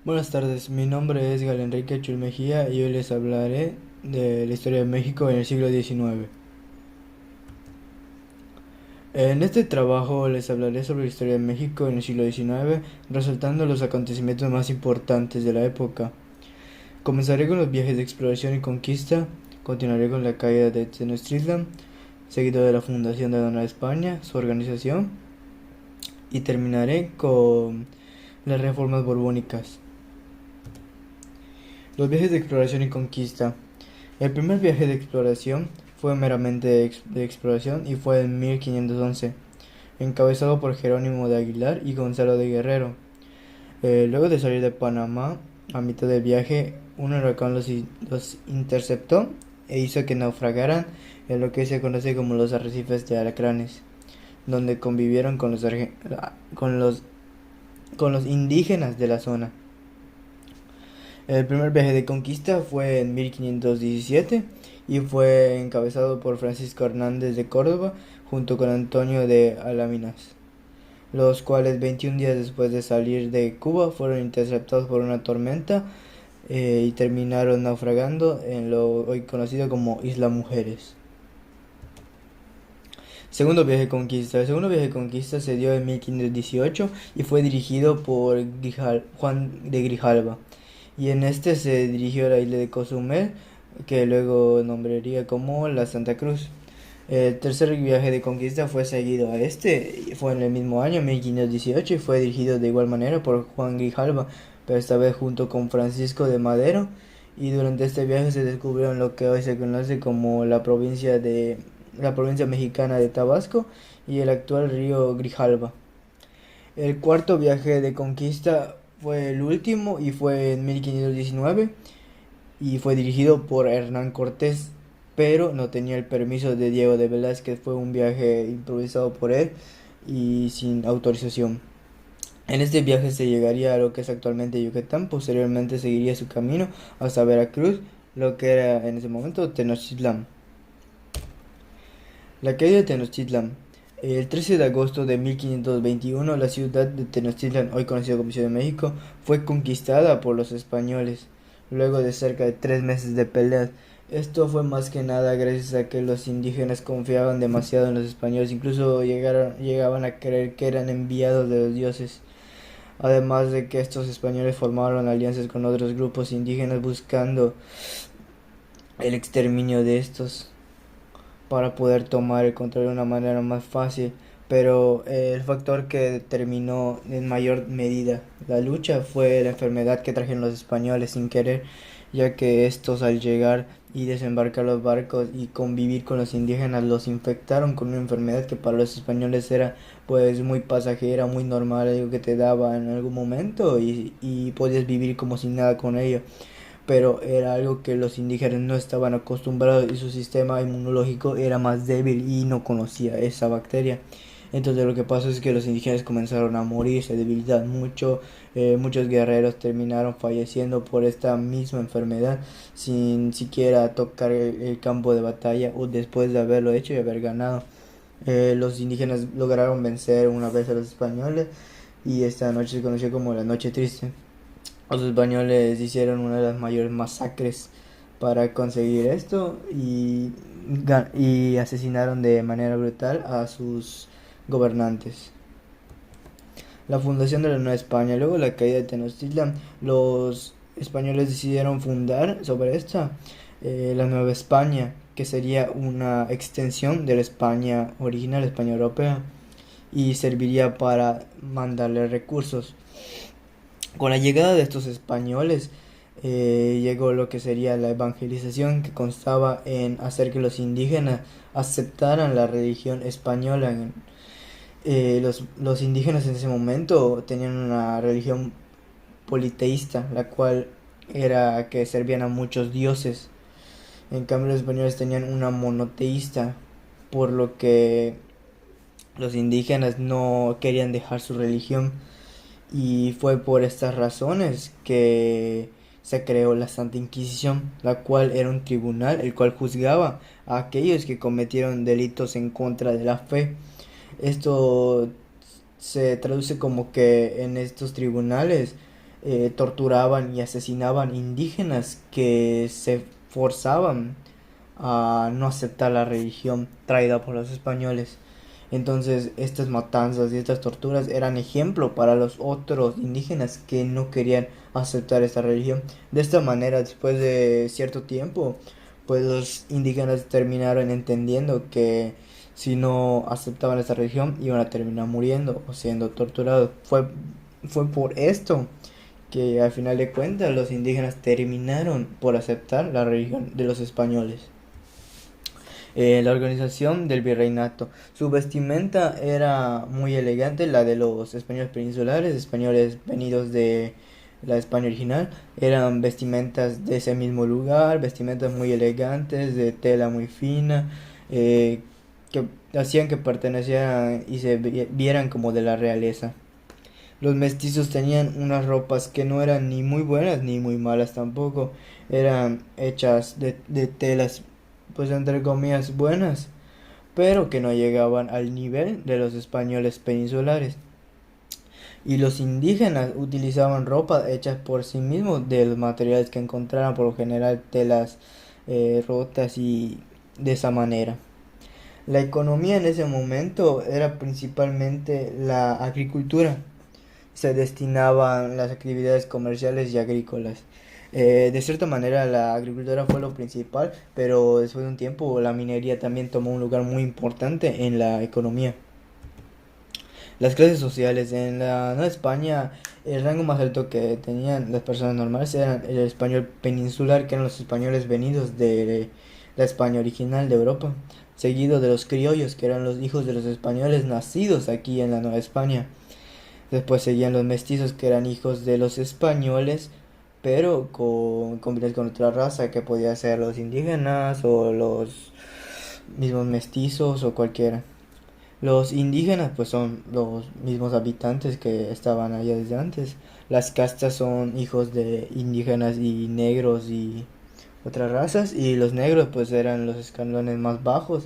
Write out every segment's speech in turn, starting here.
Buenas tardes, mi nombre es Gal Enrique Chul Mejía y hoy les hablaré de la historia de México en el siglo XIX. En este trabajo les hablaré sobre la historia de México en el siglo XIX, resaltando los acontecimientos más importantes de la época. Comenzaré con los viajes de exploración y conquista, continuaré con la caída de Tenochtitlan, seguido de la fundación de la Nueva España, su organización, y terminaré con las reformas borbónicas. Los viajes de exploración y conquista. El primer viaje de exploración fue meramente de exploración y fue en 1511, encabezado por Jerónimo de Aguilar y Gonzalo de Guerrero. Luego de salir de Panamá, a mitad del viaje, un huracán los interceptó e hizo que naufragaran en lo que se conoce como los arrecifes de Alacranes, donde convivieron con los, con los indígenas de la zona. El primer viaje de conquista fue en 1517 y fue encabezado por Francisco Hernández de Córdoba junto con Antonio de Alaminas, los cuales 21 días después de salir de Cuba fueron interceptados por una tormenta y terminaron naufragando en lo hoy conocido como Isla Mujeres. Segundo viaje de conquista. El segundo viaje de conquista se dio en 1518 y fue dirigido por Juan de Grijalva. Y en este se dirigió a la isla de Cozumel, que luego nombraría como la Santa Cruz. El tercer viaje de conquista fue seguido a este, y fue en el mismo año, 1518, y fue dirigido de igual manera por Juan Grijalva, pero esta vez junto con Francisco de Madero. Y durante este viaje se descubrieron lo que hoy se conoce como la provincia mexicana de Tabasco y el actual río Grijalva. El cuarto viaje de conquista fue el último y fue en 1519 y fue dirigido por Hernán Cortés, pero no tenía el permiso de Diego de Velázquez. Fue un viaje improvisado por él y sin autorización. En este viaje se llegaría a lo que es actualmente Yucatán, posteriormente seguiría su camino hasta Veracruz, lo que era en ese momento Tenochtitlán. La caída de Tenochtitlan. El 13 de agosto de 1521, la ciudad de Tenochtitlan, hoy conocida como Ciudad de México, fue conquistada por los españoles, luego de cerca de 3 meses de peleas. Esto fue más que nada gracias a que los indígenas confiaban demasiado en los españoles, incluso llegaban a creer que eran enviados de los dioses. Además de que estos españoles formaron alianzas con otros grupos indígenas buscando el exterminio de estos para poder tomar el control de una manera más fácil, pero el factor que determinó en mayor medida la lucha fue la enfermedad que trajeron los españoles sin querer, ya que estos al llegar y desembarcar los barcos y convivir con los indígenas los infectaron con una enfermedad que para los españoles era pues muy pasajera, muy normal, algo que te daba en algún momento y podías vivir como sin nada con ello, pero era algo que los indígenas no estaban acostumbrados y su sistema inmunológico era más débil y no conocía esa bacteria. Entonces lo que pasó es que los indígenas comenzaron a morir, se debilitaron mucho, muchos guerreros terminaron falleciendo por esta misma enfermedad sin siquiera tocar el campo de batalla o después de haberlo hecho y haber ganado. Los indígenas lograron vencer una vez a los españoles y esta noche se conoció como la Noche Triste. Los españoles hicieron una de las mayores masacres para conseguir esto y asesinaron de manera brutal a sus gobernantes. La fundación de la Nueva España. Luego de la caída de Tenochtitlan, los españoles decidieron fundar sobre esta la Nueva España, que sería una extensión de la España original, la España europea, y serviría para mandarle recursos. Con la llegada de estos españoles llegó lo que sería la evangelización, que constaba en hacer que los indígenas aceptaran la religión española. Los indígenas en ese momento tenían una religión politeísta, la cual era que servían a muchos dioses. En cambio los españoles tenían una monoteísta, por lo que los indígenas no querían dejar su religión. Y fue por estas razones que se creó la Santa Inquisición, la cual era un tribunal el cual juzgaba a aquellos que cometieron delitos en contra de la fe. Esto se traduce como que en estos tribunales torturaban y asesinaban indígenas que se forzaban a no aceptar la religión traída por los españoles. Entonces, estas matanzas y estas torturas eran ejemplo para los otros indígenas que no querían aceptar esta religión. De esta manera, después de cierto tiempo, pues los indígenas terminaron entendiendo que si no aceptaban esta religión iban a terminar muriendo o siendo torturados. Fue por esto que al final de cuentas los indígenas terminaron por aceptar la religión de los españoles. La organización del virreinato. Su vestimenta era muy elegante, la de los españoles peninsulares, españoles venidos de la España original. Eran vestimentas de ese mismo lugar, vestimentas muy elegantes, de tela muy fina, eh, que hacían que pertenecieran y se vieran como de la realeza. Los mestizos tenían unas ropas que no eran ni muy buenas ni muy malas tampoco. Eran hechas de telas, pues entre comillas, buenas, pero que no llegaban al nivel de los españoles peninsulares. Y los indígenas utilizaban ropa hechas por sí mismos de los materiales que encontraran, por lo general telas rotas y de esa manera. La economía en ese momento era principalmente la agricultura. Se destinaban las actividades comerciales y agrícolas. De cierta manera la agricultura fue lo principal, pero después de un tiempo la minería también tomó un lugar muy importante en la economía. Las clases sociales en la Nueva España, el rango más alto que tenían las personas normales eran el español peninsular, que eran los españoles venidos de la España original de Europa, seguido de los criollos, que eran los hijos de los españoles nacidos aquí en la Nueva España. Después seguían los mestizos, que eran hijos de los españoles, pero combinados con otra raza, que podía ser los indígenas o los mismos mestizos o cualquiera. Los indígenas pues son los mismos habitantes que estaban allá desde antes. Las castas son hijos de indígenas y negros y otras razas, y los negros pues eran los escalones más bajos,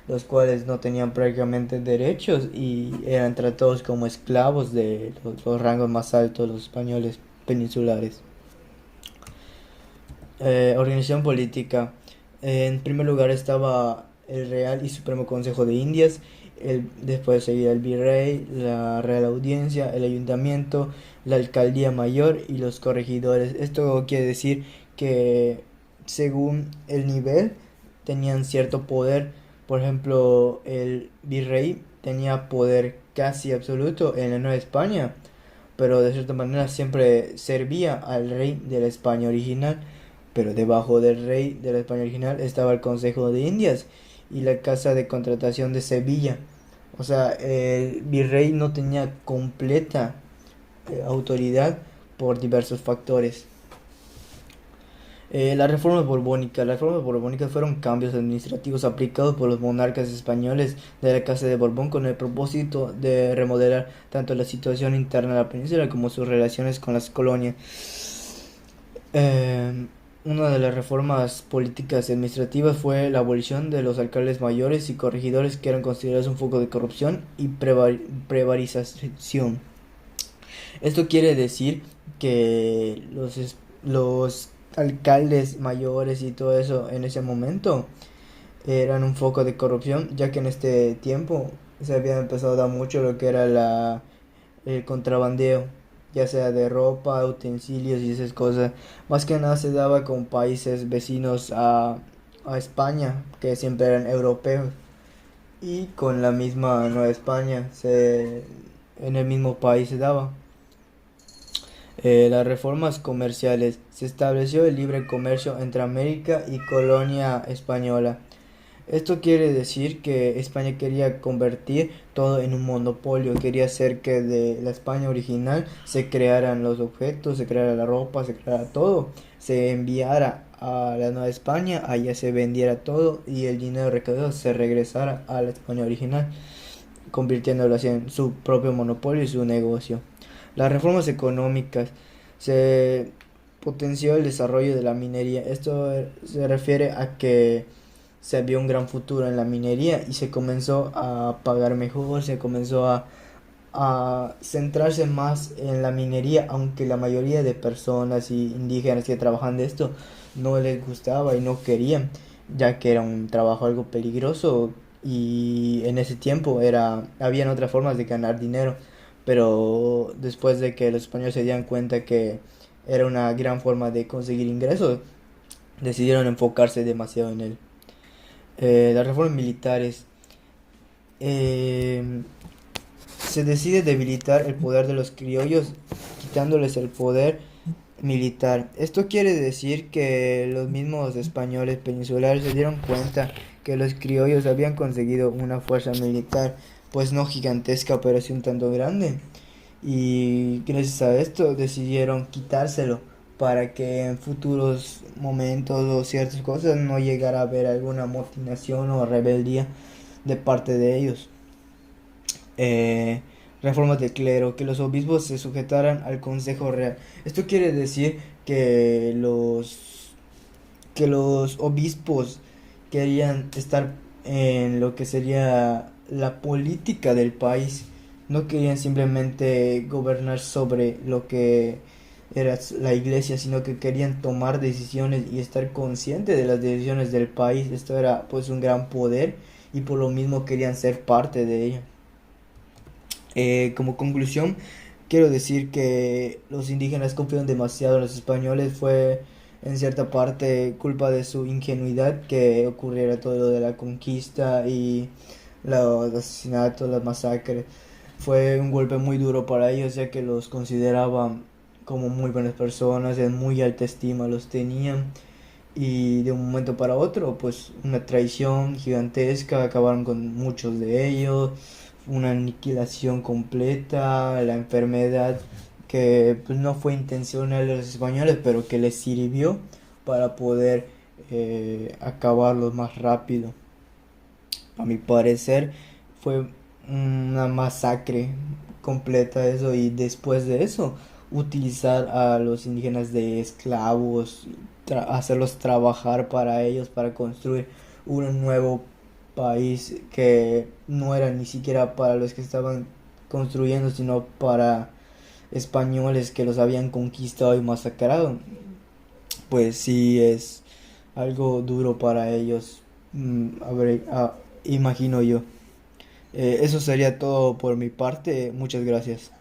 los cuales no tenían prácticamente derechos y eran tratados como esclavos de los rangos más altos, los españoles peninsulares. Organización política. En primer lugar estaba el Real y Supremo Consejo de Indias, después seguía el virrey, la Real Audiencia, el ayuntamiento, la alcaldía mayor y los corregidores. Esto quiere decir que según el nivel tenían cierto poder. Por ejemplo, el virrey tenía poder casi absoluto en la Nueva España, pero de cierta manera siempre servía al rey de la España original. Pero debajo del rey de la España original estaba el Consejo de Indias y la Casa de Contratación de Sevilla. O sea, el virrey no tenía completa autoridad por diversos factores. Las reformas borbónicas. Las reformas borbónicas fueron cambios administrativos aplicados por los monarcas españoles de la Casa de Borbón con el propósito de remodelar tanto la situación interna de la península como sus relaciones con las colonias. Una de las reformas políticas y administrativas fue la abolición de los alcaldes mayores y corregidores, que eran considerados un foco de corrupción y prevaricación. Esto quiere decir que los alcaldes mayores y todo eso en ese momento eran un foco de corrupción, ya que en este tiempo se había empezado a dar mucho lo que era el contrabandeo, ya sea de ropa, utensilios y esas cosas. Más que nada se daba con países vecinos a España, que siempre eran europeos, y con la misma Nueva España, en el mismo país se daba. Las reformas comerciales. Se estableció el libre comercio entre América y colonia española. Esto quiere decir que España quería convertir todo en un monopolio, quería hacer que de la España original se crearan los objetos, se creara la ropa, se creara todo, se enviara a la Nueva España, allá se vendiera todo y el dinero recaudado se regresara a la España original, convirtiéndolo así en su propio monopolio y su negocio. Las reformas económicas. Se potenció el desarrollo de la minería. Esto se refiere a que se vio un gran futuro en la minería y se comenzó a pagar mejor, se comenzó a centrarse más en la minería, aunque la mayoría de personas y indígenas que trabajan de esto no les gustaba y no querían, ya que era un trabajo algo peligroso y en ese tiempo habían otras formas de ganar dinero, pero después de que los españoles se dieran cuenta que era una gran forma de conseguir ingresos, decidieron enfocarse demasiado en él. Las reformas militares. eh, Se decide debilitar el poder de los criollos, quitándoles el poder militar. Esto quiere decir que los mismos españoles peninsulares se dieron cuenta que los criollos habían conseguido una fuerza militar, pues no gigantesca, pero sí un tanto grande. Y gracias a esto decidieron quitárselo para que en futuros momentos o ciertas cosas no llegara a haber alguna amotinación o rebeldía de parte de ellos. eh, Reformas de clero, que los obispos se sujetaran al consejo real. Esto quiere decir que los obispos querían estar en lo que sería la política del país. No querían simplemente gobernar sobre lo que era la iglesia, sino que querían tomar decisiones y estar conscientes de las decisiones del país. Esto era pues un gran poder y por lo mismo querían ser parte de ella. Como conclusión, quiero decir que los indígenas confiaron demasiado en los españoles. Fue en cierta parte culpa de su ingenuidad que ocurriera todo lo de la conquista y los asesinatos, las masacres. Fue un golpe muy duro para ellos, ya que los consideraban como muy buenas personas, en muy alta estima los tenían. Y de un momento para otro, pues una traición gigantesca, acabaron con muchos de ellos, una aniquilación completa, la enfermedad que pues, no fue intencional de los españoles, pero que les sirvió para poder acabarlos más rápido. A mi parecer fue una masacre completa eso, y después de eso utilizar a los indígenas de esclavos, hacerlos trabajar para ellos para construir un nuevo país que no era ni siquiera para los que estaban construyendo, sino para españoles que los habían conquistado y masacrado. Pues sí es algo duro para ellos. Imagino yo. Eso sería todo por mi parte. Muchas gracias.